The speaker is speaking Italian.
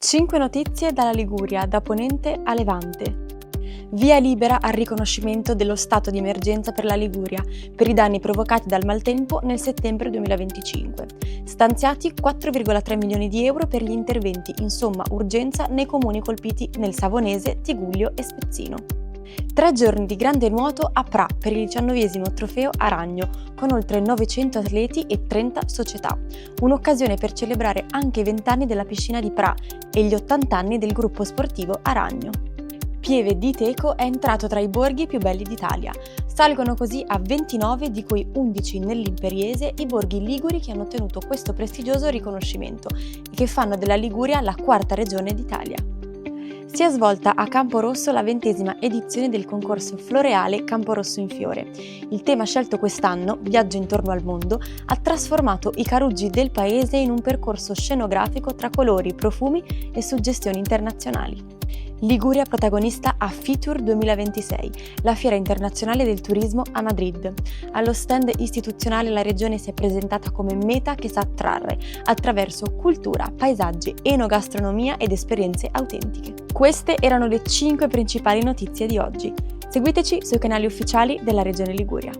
5 notizie dalla Liguria, da Ponente a Levante. Via libera al riconoscimento dello stato di emergenza per la Liguria per i danni provocati dal maltempo nel settembre 2025. Stanziati 4,3 milioni di euro per gli interventi in somma urgenza nei comuni colpiti nel Savonese, Tigullio e Spezzino. 3 giorni di grande nuoto a Pra per il 19° trofeo Aragno, con oltre 900 atleti e 30 società. Un'occasione per celebrare anche i 20 anni della piscina di Pra e gli 80 anni del gruppo sportivo Aragno. Pieve di Teco è entrato tra i borghi più belli d'Italia. Salgono così a 29, di cui 11 nell'Imperiese, i borghi liguri che hanno ottenuto questo prestigioso riconoscimento e che fanno della Liguria la 4ª regione d'Italia. Si è svolta a Camporosso la 20ª edizione del concorso floreale Camporosso in Fiore. Il tema scelto quest'anno, Viaggio intorno al mondo, ha trasformato i caruggi del paese in un percorso scenografico tra colori, profumi e suggestioni internazionali. Liguria protagonista a Fitur 2026, la fiera internazionale del turismo a Madrid. Allo stand istituzionale la regione si è presentata come meta che sa attrarre attraverso cultura, paesaggi, enogastronomia ed esperienze autentiche. Queste erano le 5 principali notizie di oggi. Seguiteci sui canali ufficiali della Regione Liguria.